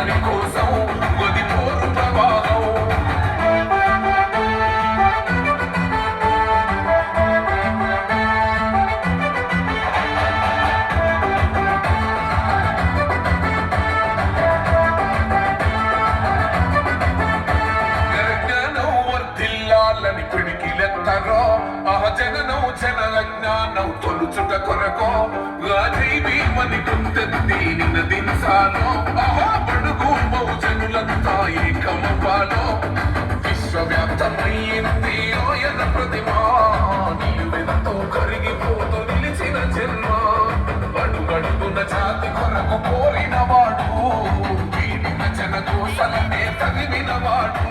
జనని కోసం మది పోరు ప్రవాహం వర్ధిల్లాలని పిడికిలెత్తరో ఆ జగనం జనజ్ఞానం తొలుచుట కొరకో రాజీవీమని గుంతెత్తి నినదించాలో ఆహా బడుగు బహుజనులంతా ఏకమవ్వాలో విశ్వవ్యాప్తమైంది ఆయన ప్రతిమా నిలువెంతో కరిగిపోతూ నిలిచిన జన్మ అడుగడుగున జాతి కొరకు కోరినవాడు వీడిన జన కోసలనే తగిలినవాడు